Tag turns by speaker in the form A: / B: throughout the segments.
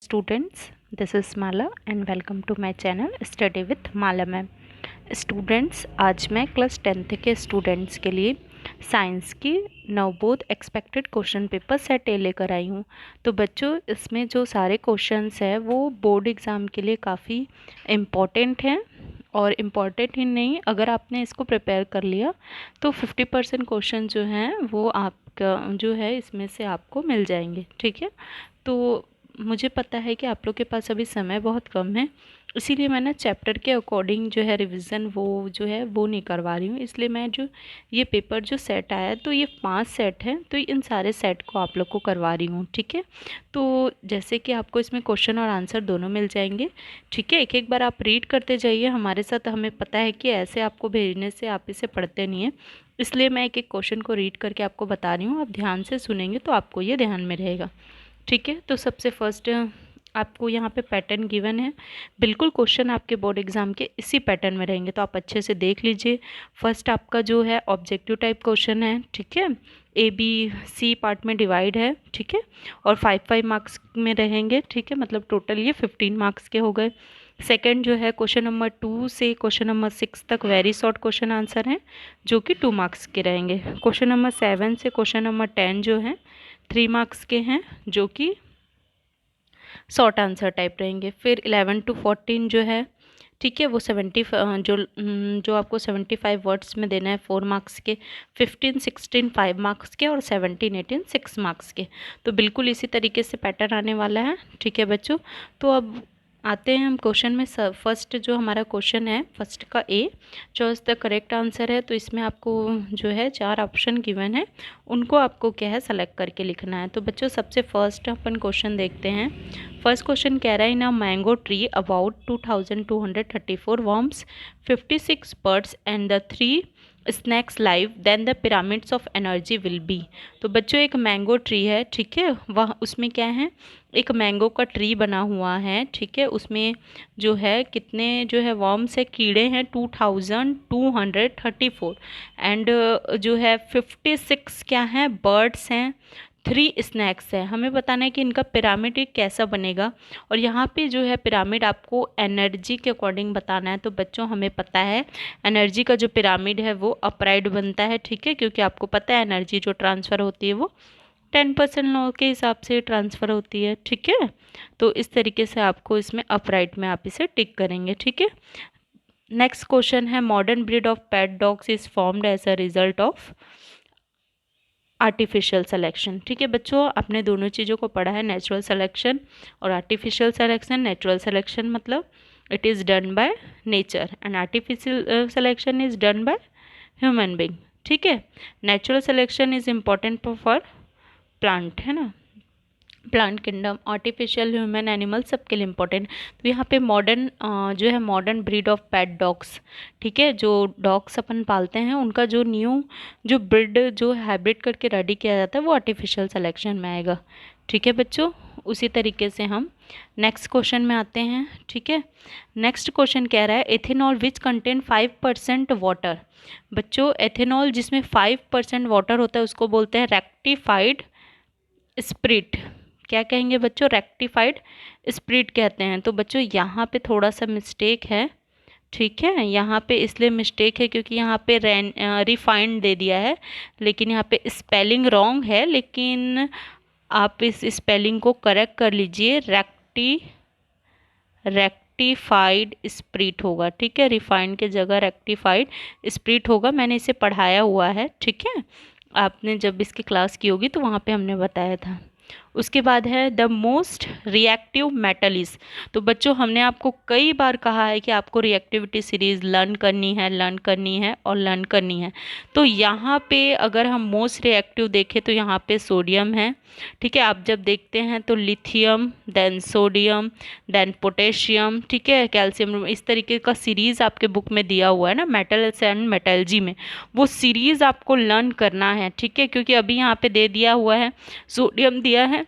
A: students, this is Mala and welcome to my channel Study with Mala ma'am. Students, आज मैं class 10th के students के लिए science की Navbodh expected question paper set A लेकर आई हूँ। तो बच्चों, इसमें जो सारे क्वेश्चंस हैं वो बोर्ड एग्ज़ाम के लिए काफ़ी इम्पॉर्टेंट हैं, और इम्पॉर्टेंट ही नहीं, अगर आपने इसको प्रिपेयर कर लिया तो 50% क्वेश्चन जो हैं वो आपका जो है इसमें से आपको मिल जाएंगे। ठीक है, तो मुझे पता है कि आप लोग के पास अभी समय बहुत कम है, इसीलिए मैं ना चैप्टर के अकॉर्डिंग जो है रिवीजन वो जो है वो नहीं करवा रही हूँ। इसलिए मैं जो ये पेपर जो सेट आया है तो ये 5 सेट हैं, तो इन सारे सेट को आप लोग को करवा रही हूँ। ठीक है, तो जैसे कि आपको इसमें क्वेश्चन और आंसर दोनों मिल जाएंगे। ठीक है, एक एक बार आप रीड करते जाइए हमारे साथ। हमें पता है कि ऐसे आपको भेजने से आप इसे पढ़ते नहीं हैं, इसलिए मैं एक एक क्वेश्चन को रीड करके आपको बता रही हूँ। आप ध्यान से सुनेंगे तो आपको ये ध्यान में रहेगा। ठीक है, तो सबसे फर्स्ट आपको यहाँ पे पैटर्न गिवन है। बिल्कुल क्वेश्चन आपके बोर्ड एग्जाम के इसी पैटर्न में रहेंगे, तो आप अच्छे से देख लीजिए। फर्स्ट आपका जो है ऑब्जेक्टिव टाइप क्वेश्चन है। ठीक है, ABC पार्ट में डिवाइड है। ठीक है, और 5-5 मार्क्स में रहेंगे। ठीक है, मतलब टोटल ये 15 मार्क्स के हो गए। सेकंड जो है क्वेश्चन नंबर 2 से क्वेश्चन नंबर 6 तक वेरी शॉर्ट क्वेश्चन आंसर हैं, जो कि 2 मार्क्स के रहेंगे। क्वेश्चन नंबर 7 से क्वेश्चन नंबर 10 जो है 3 मार्क्स के हैं, जो कि शॉर्ट आंसर टाइप रहेंगे। फिर 11 to 14 जो है, ठीक है, वो 70 जो आपको 75 वर्ड्स में देना है 4 मार्क्स के। 15-16 5 मार्क्स के, और 17-18 6 मार्क्स के। तो बिल्कुल इसी तरीके से पैटर्न आने वाला है। ठीक है बच्चों, तो अब आते हैं हम क्वेश्चन में। फर्स्ट जो हमारा क्वेश्चन है, फर्स्ट का a choice the correct answer है। तो इसमें आपको जो है 4 ऑप्शन गिवन है, उनको आपको क्या है सेलेक्ट करके लिखना है। तो बच्चों, सबसे फर्स्ट अपन क्वेश्चन देखते हैं। फर्स्ट क्वेश्चन कह रहा है, in a mango tree about 2234 worms, 56 birds and the 3 snakes live, then the pyramids of energy will be. तो बच्चों, एक मैंगो ट्री है। ठीक है, वह उसमें क्या है, एक मैंगो का ट्री बना हुआ है। ठीक है, उसमें जो है कितने जो है वर्म्स है, कीड़े हैं 2234, एंड जो है 56 क्या है बर्ड्स हैं, 3 स्नैक्स है। हमें बताना है कि इनका पिरामिड कैसा बनेगा, और यहाँ पे जो है पिरामिड आपको एनर्जी के अकॉर्डिंग बताना है। तो बच्चों, हमें पता है एनर्जी का जो पिरामिड है वो अपराइट बनता है। ठीक है, क्योंकि आपको पता है एनर्जी जो ट्रांसफ़र होती है वो 10% लॉ के हिसाब से ट्रांसफ़र होती है। ठीक है, तो इस तरीके से आपको इसमें अपराइट में आप इसे टिक करेंगे। ठीक है, नेक्स्ट क्वेश्चन है, modern breed of pet dogs is formed as a result of artificial selection. ठीक है बच्चों, आपने दोनों चीज़ों को पढ़ा है, नेचुरल सिलेक्शन और आर्टिफिशियल सिलेक्शन। नेचुरल सिलेक्शन मतलब it is done by nature, and artificial selection is done by human being. ठीक है, natural selection is important for plant, है ना, plant kingdom. Artificial, human, animal, सबके लिए इम्पोर्टेंट। तो यहाँ पे मॉडर्न जो है modern breed of pet dogs, ठीक है, जो डॉग्स अपन पालते हैं उनका जो न्यू जो ब्रीड जो हाइब्रिड करके रेडी किया जाता है वो आर्टिफिशियल सिलेक्शन में आएगा। ठीक है बच्चों, उसी तरीके से हम नेक्स्ट क्वेश्चन में आते हैं। ठीक है, नेक्स्ट क्वेश्चन कह रहा है, एथेनॉल विच कंटेन 5% वाटर। बच्चों, एथेनॉल जिसमें 5% वाटर होता है उसको बोलते हैं रेक्टिफाइड स्प्रिट। क्या कहेंगे बच्चों, रेक्टिफाइड स्प्रिट कहते हैं। तो बच्चों, यहाँ पे थोड़ा सा मिस्टेक है। ठीक है, यहाँ पे इसलिए मिस्टेक है क्योंकि यहाँ पे रिफाइंड दे दिया है, लेकिन यहाँ पे स्पेलिंग रॉन्ग है। लेकिन आप इस स्पेलिंग को करेक्ट कर लीजिए, रेक्टिफाइड स्प्रिट होगा। ठीक है, रिफाइंड के जगह रेक्टिफाइड स्प्रिट होगा। मैंने इसे पढ़ाया हुआ है। ठीक है, आपने जब इसकी क्लास की होगी तो वहाँ पे हमने बताया था। उसके बाद है the most reactive metal is. तो बच्चों, हमने आपको कई बार कहा है कि आपको रिएक्टिविटी सीरीज लर्न करनी है, लर्न करनी है और लर्न करनी है। तो यहाँ पे अगर हम मोस्ट रिएक्टिव देखें तो यहाँ पे सोडियम है। ठीक है, आप जब देखते हैं तो lithium, then sodium, then potassium, ठीक है, कैल्शियम, इस तरीके का सीरीज़ आपके बुक में दिया हुआ है ना, मेटल्स एंड मेटलर्जी में, वो सीरीज़ आपको लर्न करना है। ठीक है, क्योंकि अभी यहाँ पे दे दिया हुआ है सोडियम दिया है,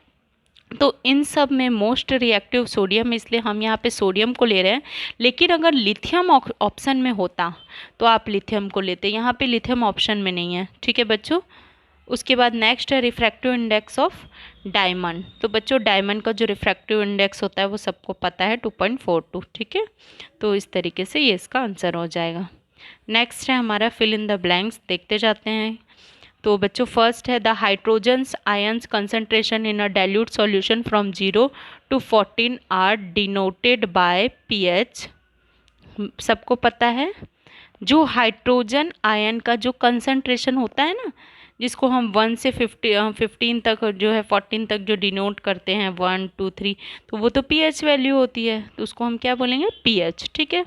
A: तो इन सब में मोस्ट रिएक्टिव सोडियम, इसलिए हम यहाँ पे सोडियम को ले रहे हैं। लेकिन अगर लिथियम ऑप्शन में होता तो आप लिथियम को लेते, यहाँ पे लिथियम ऑप्शन में नहीं है। ठीक है बच्चों, उसके बाद नेक्स्ट है रिफ्रैक्टिव इंडेक्स ऑफ डायमंड। तो बच्चों डायमंड का जो रिफ्रैक्टिव इंडेक्स होता है वो सबको पता है 2.42, ठीक है। तो इस तरीके से ये इसका आंसर हो जाएगा। नेक्स्ट है हमारा फिल इन द ब्लैंक्स, देखते जाते हैं। तो बच्चों फर्स्ट है the hydrogens ions concentration in a dilute solution from 0 to 14 are denoted by pH. सबको पता है जो हाइड्रोजन आयन का जो कंसंट्रेशन होता है ना, जिसको हम 1 से 15 तक जो है 14 तक जो डिनोट करते हैं 1 2 3, तो वो तो पीएच वैल्यू होती है, तो उसको हम क्या बोलेंगे पीएच, ठीक है।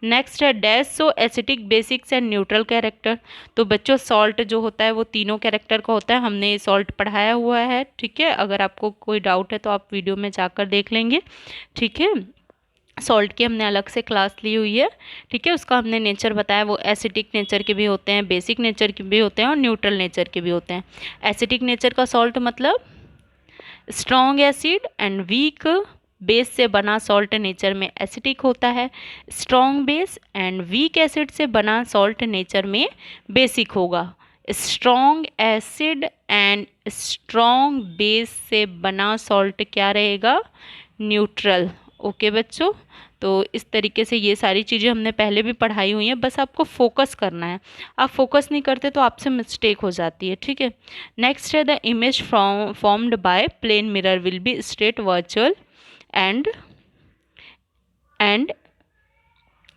A: नेक्स्ट है dash so acetic basics and neutral character. तो बच्चों सॉल्ट जो होता है वो तीनों कैरेक्टर का होता है, हमने ये सॉल्ट पढ़ाया हुआ है, ठीक है। अगर आपको कोई डाउट है तो आप वीडियो में जाकर देख लेंगे, ठीक है। सॉल्ट की हमने अलग से क्लास ली हुई है, ठीक है। उसका हमने नेचर बताया, वो एसिडिक नेचर के भी होते हैं, बेसिक नेचर के भी होते हैं और न्यूट्रल नेचर के भी होते हैं। एसिडिक नेचर का सॉल्ट मतलब strong acid and weak base से बना सॉल्ट नेचर में एसिडिक होता है। Strong base and weak acid से बना सॉल्ट नेचर में बेसिक होगा। Strong acid and strong base से बना सॉल्ट क्या रहेगा, न्यूट्रल। ओके बच्चों, तो इस तरीके से ये सारी चीज़ें हमने पहले भी पढ़ाई हुई हैं, बस आपको फोकस करना है। आप फोकस नहीं करते तो आपसे मिस्टेक हो जाती है, ठीक है। नेक्स्ट है the image formed by plane mirror will be straight virtual and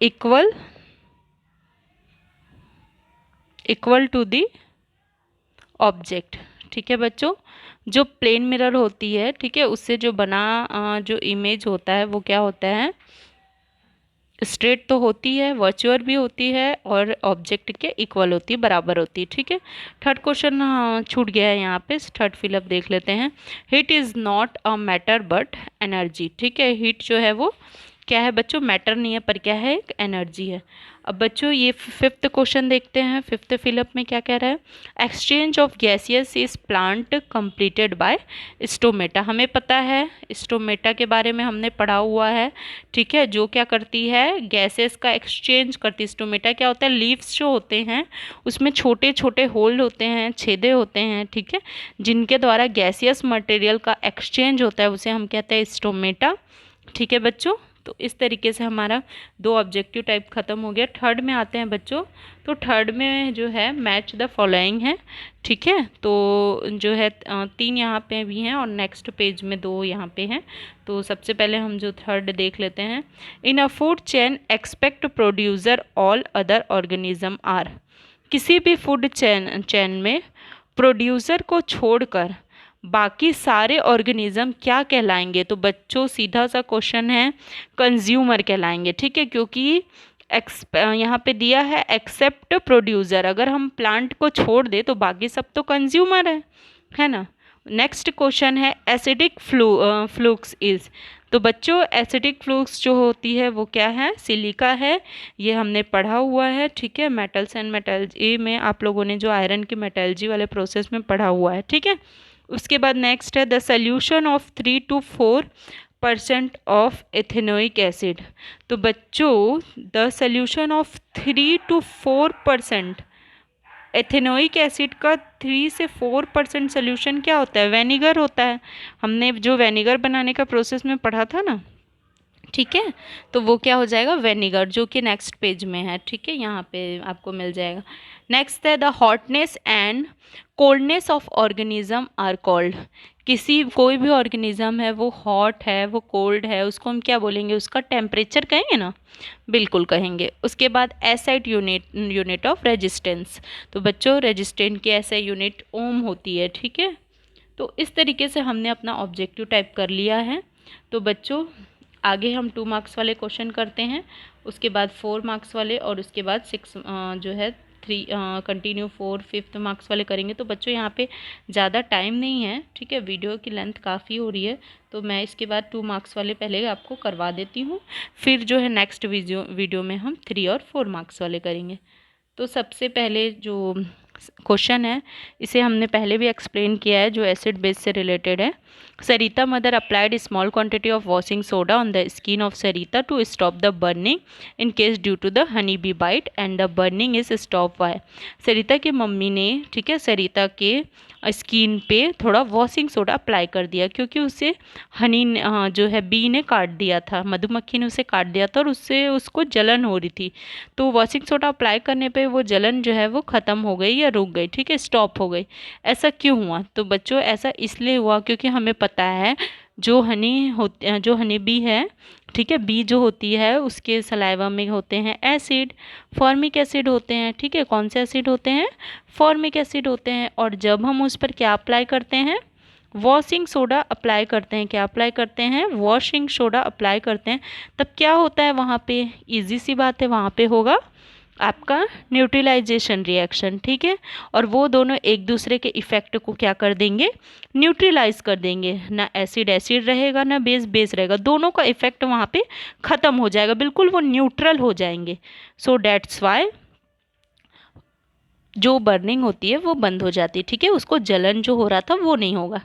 A: equal to the object, ठीक है बच्चों। जो प्लेन मिरर होती है, ठीक है, उससे जो बना जो इमेज होता है वो क्या होता है, स्ट्रेट तो होती है, वर्चुअल भी होती है और ऑब्जेक्ट के इक्वल होती है, बराबर होती है, ठीक है। थर्ड क्वेश्चन छूट गया है यहाँ पे, थर्ड फिलअप देख लेते हैं। Heat is not a matter but energy, ठीक है। हीट जो है वो क्या है बच्चों, मैटर नहीं है पर क्या है, एक एनर्जी है। अब बच्चों ये फिफ्थ क्वेश्चन देखते हैं। फिफ्थ फिलअप में क्या कह रहा है, exchange of gaseous is plant completed by stomata. हमें पता है स्टोमेटा के बारे में हमने पढ़ा हुआ है, ठीक है। जो क्या करती है, गैसेस का एक्सचेंज करती है। स्टोमेटा क्या होता है, लीव्स जो होते हैं उसमें छोटे छोटे होल होते हैं, छेदे होते हैं, ठीक है, जिनके द्वारा गैसियस मटेरियल का एक्सचेंज होता है, उसे हम कहते हैं स्टोमेटा, ठीक है बच्चों। तो इस तरीके से हमारा 2 ऑब्जेक्टिव टाइप ख़त्म हो गया। थर्ड में आते हैं बच्चों। तो थर्ड में जो है मैच द फॉलोइंग है, ठीक है। तो जो है 3 यहाँ पे भी हैं और नेक्स्ट पेज में 2 यहाँ पे हैं। तो सबसे पहले हम जो थर्ड देख लेते हैं। In a food chain expect producer all other organism are. किसी भी फूड चेन में प्रोड्यूसर को छोड़कर बाकी सारे ऑर्गेनिज्म क्या कहलाएंगे, तो बच्चों सीधा सा क्वेश्चन है, कंज्यूमर कहलाएंगे, ठीक है। क्योंकि यहाँ पे दिया है एक्सेप्ट प्रोड्यूसर, अगर हम प्लांट को छोड़ दे तो बाकी सब तो कंज्यूमर है ना। नेक्स्ट क्वेश्चन है एसिडिक फ्लूक्स इज। तो बच्चों एसिडिक फ्लूक्स जो होती है वो क्या है, सिलिका है, ये हमने पढ़ा हुआ है, ठीक है। मेटल्स एंड मेटलर्जी में आप लोगों ने जो आयरन की मेटलर्जी वाले प्रोसेस में पढ़ा हुआ है, ठीक है। उसके बाद नेक्स्ट है the solution of 3 to 4% of ethanoic acid. तो बच्चों the solution of 3 to 4% ethanoic acid का 3 से 4% सोल्यूशन क्या होता है, वेनिगर होता है। हमने जो वेनिगर बनाने का प्रोसेस में पढ़ा था ना, ठीक है। तो वो क्या हो जाएगा, वेनिगर, जो कि नेक्स्ट पेज में है, ठीक है, यहाँ पे आपको मिल जाएगा। नेक्स्ट है the hotness and coldness of organism are called. कोई भी ऑर्गेनिज्म है वो हॉट है, वो कोल्ड है, उसको हम क्या बोलेंगे, उसका टेम्परेचर कहेंगे ना, बिल्कुल कहेंगे। उसके बाद एसआई यूनिट ऑफ रेजिस्टेंस। तो बच्चों रेजिस्टेंट की एसआई यूनिट ओम होती है, ठीक है। तो इस तरीके से हमने अपना ऑब्जेक्टिव टाइप कर लिया है। तो बच्चों आगे हम 2 मार्क्स वाले क्वेश्चन करते हैं, उसके बाद 4 मार्क्स वाले और उसके बाद 6 जो है 3 कंटिन्यू 4 5th मार्क्स वाले करेंगे। तो बच्चों यहाँ पे ज़्यादा टाइम नहीं है, ठीक है, वीडियो की लेंथ काफ़ी हो रही है, तो मैं इसके बाद 2 मार्क्स वाले पहले आपको करवा देती हूँ, फिर जो है नेक्स्ट वीडियो में हम 3 और 4 मार्क्स वाले करेंगे। तो सबसे पहले जो क्वेश्चन है, इसे हमने पहले भी एक्सप्लेन किया है, जो एसिड बेस से रिलेटेड है। Sarita mother applied small quantity of washing soda on the skin of Sarita to stop the burning in case due to the honey bee bite and the burning is stop by. Sarita की mummy ने, ठीक है, सरिता के skin पे थोड़ा washing soda apply कर दिया क्योंकि उसे हनी जो है बी ने काट दिया था, मधुमक्खी ने उसे काट दिया था और उससे उसको जलन हो रही थी। तो वॉशिंग सोडा अप्लाई करने पे वो जलन जो है वो ख़त्म हो गई या रुक गई, ठीक है, स्टॉप हो गई। ऐसा क्यों हुआ? तो बच्चों ऐसा इसलिए हुआ क्योंकि हमें पता है जो हनी बी है, ठीक है, बी जो होती है उसके सलाइवा में होते हैं एसिड, फॉर्मिक एसिड होते हैं, ठीक है। कौन से एसिड होते हैं? फॉर्मिक एसिड होते हैं। और जब हम उस पर क्या अप्लाई करते हैं? वॉशिंग सोडा अप्लाई करते हैं। क्या अप्लाई करते हैं? वॉशिंग सोडा अप्लाई करते हैं। तब क्या होता है वहाँ पे? इजी सी बात है, वहाँ पे होगा आपका न्यूट्रलाइजेशन रिएक्शन, ठीक है। और वो दोनों एक दूसरे के इफेक्ट को क्या कर देंगे? न्यूट्रलाइज कर देंगे। ना एसिड एसिड रहेगा, ना बेस बेस रहेगा, दोनों का इफेक्ट वहाँ पे ख़त्म हो जाएगा, बिल्कुल वो न्यूट्रल हो जाएंगे। सो डेट्स वाई जो बर्निंग होती है वो बंद हो जाती है, ठीक है, उसको जलन जो हो रहा था वो नहीं होगा,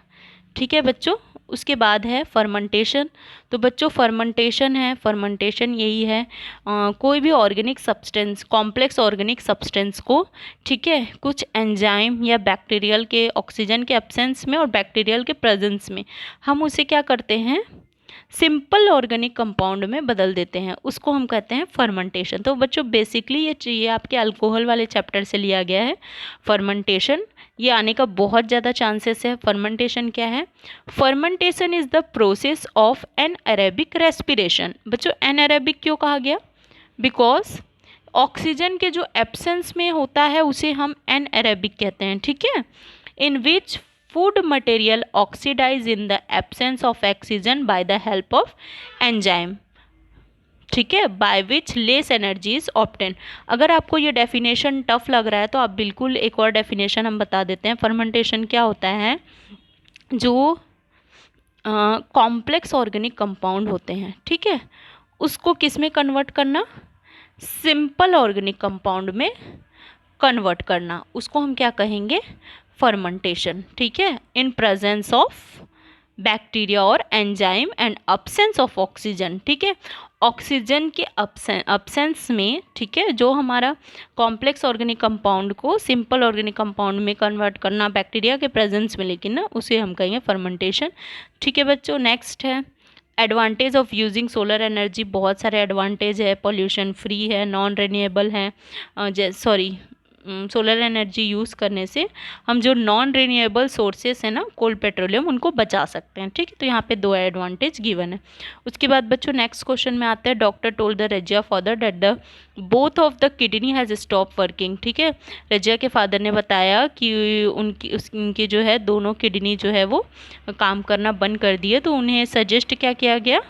A: ठीक है बच्चों। उसके बाद है फर्मेंटेशन। तो बच्चों फर्मेंटेशन है, फर्मेंटेशन यही है कोई भी organic substance, complex organic substance को, ठीक है, कुछ एंजाइम या बैक्टीरियल के ऑक्सीजन के एब्सेंस में और बैक्टीरियल के प्रेजेंस में हम उसे क्या करते हैं? सिंपल ऑर्गेनिक कंपाउंड में बदल देते हैं, उसको हम कहते हैं फर्मेंटेशन। तो बच्चों बेसिकली ये आपके अल्कोहल वाले चैप्टर से लिया गया है फर्मेंटेशन, ये आने का बहुत ज़्यादा चांसेस है। फर्मेंटेशन क्या है? Fermentation is the process of anaerobic respiration. बच्चों एनएरेबिक क्यों कहा गया? बिकॉज ऑक्सीजन के जो एब्सेंस में होता है उसे हम एनएरेबिक कहते हैं, ठीक है। इन विच food material oxidize in the absence of oxygen by the help of enzyme, ठीक है, by which less energy is obtain. अगर आपको ये डेफिनेशन टफ लग रहा है तो आप बिल्कुल एक और डेफिनेशन हम बता देते हैं। फर्मेंटेशन क्या होता है? जो कॉम्प्लेक्स ऑर्गेनिक कंपाउंड होते हैं, ठीक है, उसको किस में कन्वर्ट करना? सिंपल ऑर्गेनिक कंपाउंड में कन्वर्ट करना, उसको हम क्या कहेंगे? फर्मेंटेशन, ठीक है। इन प्रेजेंस ऑफ बैक्टीरिया और enzyme and absence of oxygen, ठीक है, ऑक्सीजन के अब्सेंस में, ठीक है, जो हमारा कॉम्प्लेक्स ऑर्गेनिक कंपाउंड को सिंपल ऑर्गेनिक कंपाउंड में कन्वर्ट करना बैक्टीरिया के प्रेजेंस में, लेकिन ना उसे हम कहेंगे फर्मेंटेशन, ठीक है बच्चों। नेक्स्ट है advantage of using solar energy. बहुत सारे एडवांटेज है, पोल्यूशन फ्री है, नॉन रिन्यूएबल है, सोलर एनर्जी यूज़ करने से हम जो नॉन रिन्यूएबल सोर्सेस है ना, कोल पेट्रोलियम, उनको बचा सकते हैं, ठीक है। तो यहाँ पे 2 एडवांटेज गिवन है। उसके बाद बच्चों नेक्स्ट क्वेश्चन में आते हैं। Doctor told the Razia father that the both of the kidney has stop working, ठीक है। रजिया के फादर ने बताया कि उनकी जो है दोनों किडनी जो है वो काम करना बंद कर दिए, तो उन्हें सजेस्ट क्या किया गया?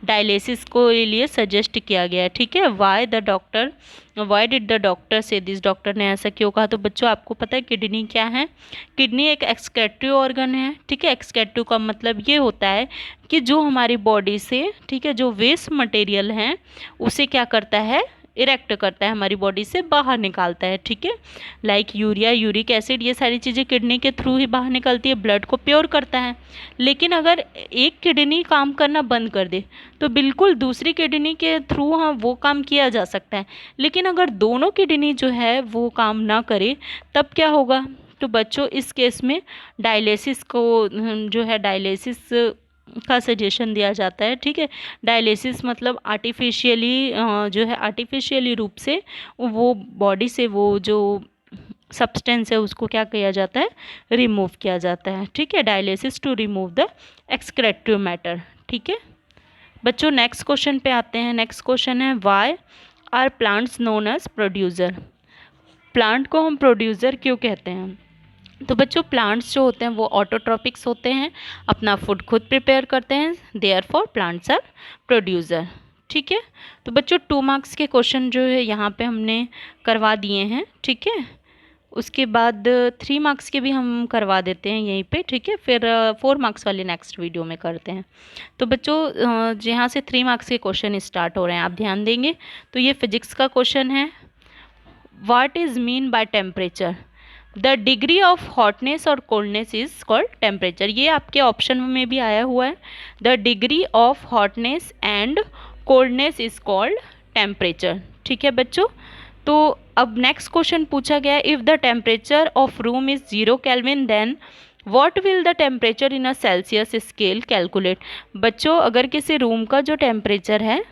A: डायलिसिस को लिए सजेस्ट किया गया, ठीक है। वाई डिड द डॉक्टर से दिस? डॉक्टर ने ऐसा क्यों कहा? तो बच्चों आपको पता है किडनी क्या है? किडनी एक एक्सक्रेटिव ऑर्गन है, ठीक है। एक्सक्रेटिव का मतलब ये होता है कि जो हमारी बॉडी से, ठीक है, जो वेस्ट मटेरियल है उसे क्या करता है? इरेक्ट करता है, हमारी बॉडी से बाहर निकालता है, ठीक है। लाइक यूरिया, यूरिक एसिड, ये सारी चीज़ें किडनी के थ्रू ही बाहर निकलती है, ब्लड को प्योर करता है। लेकिन अगर एक किडनी काम करना बंद कर दे तो बिल्कुल दूसरी किडनी के थ्रू हाँ वो काम किया जा सकता है। लेकिन अगर दोनों किडनी जो है वो काम ना करे तब क्या होगा? तो बच्चों इस केस में डायलिसिस को जो है डायलिसिस का सजेशन दिया जाता है, ठीक है। डायलिसिस मतलब आर्टिफिशियली जो है आर्टिफिशियली रूप से वो बॉडी से वो जो सब्सटेंस है उसको क्या किया जाता है? रिमूव किया जाता है, ठीक है। Dialysis to remove the excretive matter, ठीक है बच्चों। नेक्स्ट क्वेश्चन पे आते हैं। नेक्स्ट क्वेश्चन है why are plants known as producer? Plant को हम प्रोड्यूसर क्यों कहते हैं? तो बच्चों प्लांट्स जो होते हैं वो ऑटोट्रॉपिक्स होते हैं, अपना फूड खुद प्रिपेयर करते हैं, देयरफॉर प्लांट्स आर प्रोड्यूसर, ठीक है। तो बच्चों 2 मार्क्स के क्वेश्चन जो है यहाँ पे हमने करवा दिए हैं, ठीक है। उसके बाद 3 मार्क्स के भी हम करवा देते हैं यहीं पे, ठीक है। फिर 4 मार्क्स वाले नेक्स्ट वीडियो में करते हैं। तो बच्चों जहाँ से 3 मार्क्स के क्वेश्चन स्टार्ट हो रहे हैं आप ध्यान देंगे। तो ये फिजिक्स का क्वेश्चन है। What is mean by temperature? The degree of hotness और कोल्डनेस इज कॉल्ड टेम्परेचर। ये आपके ऑप्शन में भी आया हुआ है, the degree of hotness and coldness is called temperature. ठीक है बच्चों, तो अब नेक्स्ट क्वेश्चन पूछा गया, if the temperature of room is 0 kelvin then what will the temperature in a Celsius scale calculate. बच्चों अगर किसी रूम का जो टेम्परेचर है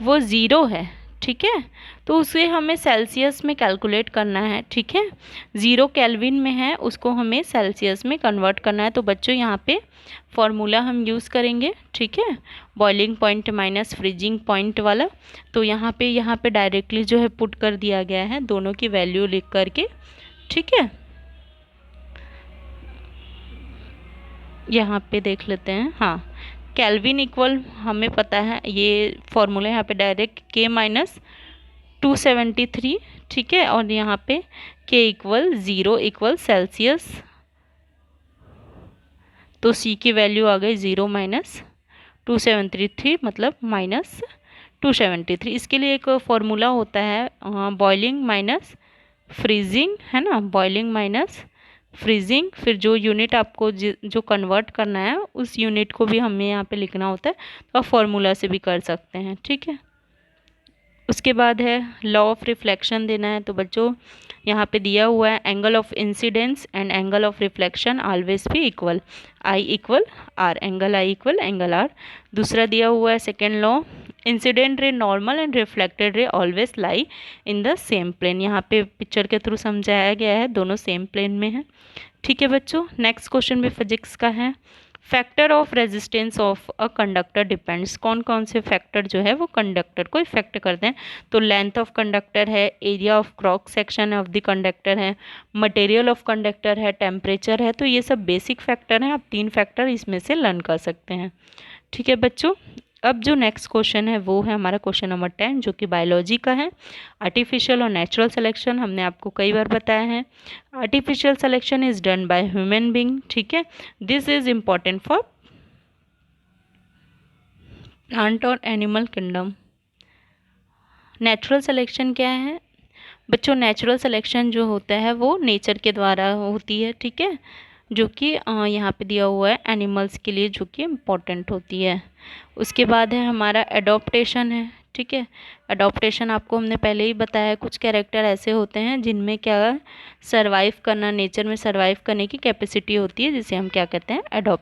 A: वो 0 है, ठीक है, तो उसे हमें सेल्सियस में कैलकुलेट करना है। ठीक है, 0 केल्विन में है, उसको हमें सेल्सियस में कन्वर्ट करना है। तो बच्चों यहाँ पे फॉर्मूला हम यूज़ करेंगे, ठीक है, boiling point minus freezing point वाला। तो यहाँ पे डायरेक्टली जो है पुट कर दिया गया है दोनों की वैल्यू लिख करके। ठीक है, यहाँ पे देख लेते हैं। हाँ, केल्विन इक्वल हमें पता है, ये फॉर्मूला यहाँ पे डायरेक्ट के माइनस 273, ठीक है, और यहाँ पे के इक्वल 0 इक्वल सेल्सियस, तो सी की वैल्यू आ गई 0 माइनस 273 मतलब माइनस 273। इसके लिए एक फॉर्मूला होता है बॉइलिंग माइनस फ्रीजिंग, है ना, बॉइलिंग माइनस फ्रीजिंग, फिर जो यूनिट आपको जो कन्वर्ट करना है उस यूनिट को भी हमें यहाँ पे लिखना होता है, तो आप फॉर्मूला से भी कर सकते हैं। ठीक है, उसके बाद है लॉ ऑफ रिफ्लेक्शन देना है। तो बच्चों यहाँ पे दिया हुआ है angle of incidence and angle of reflection always भी equal, I equal R, angle I equal angle R. दूसरा दिया हुआ है second law, incident ray normal and reflected ray always lie in the same plane. यहाँ पे picture के through समझाया गया है, दोनों सेम प्लेन में है। ठीक है बच्चों, नेक्स्ट क्वेश्चन भी फिजिक्स का है, factor of resistance of a conductor depends. कौन कौन से फैक्टर जो है वो कंडक्टर को इफेक्ट करते हैं। तो लेंथ ऑफ कंडक्टर है, area of cross section of the conductor है, मटेरियल ऑफ कंडक्टर है, टेम्परेचर है। तो ये सब बेसिक फैक्टर हैं, आप 3 फैक्टर इसमें से लर्न कर सकते हैं। ठीक है बच्चों, अब जो नेक्स्ट क्वेश्चन है वो है हमारा क्वेश्चन नंबर 10 जो कि बायोलॉजी का है, आर्टिफिशियल और नेचुरल सिलेक्शन। हमने आपको कई बार बताया है, artificial selection is done by human being. ठीक है, this is important for plant और एनिमल किंगडम। नेचुरल सिलेक्शन क्या है बच्चों, नेचुरल सिलेक्शन जो होता है वो नेचर के द्वारा होती है। ठीक है, जो कि यहाँ पे दिया हुआ है एनिमल्स के लिए, जो कि इम्पॉर्टेंट होती है। उसके बाद है हमारा एडॉप्टेशन है। ठीक है, एडॉप्टेशन आपको हमने पहले ही बताया, कुछ कैरेक्टर ऐसे होते हैं जिनमें क्या सर्वाइव करना, नेचर में सर्वाइव करने की कैपेसिटी होती है, जिसे हम क्या कहते हैं, एडॉप्ट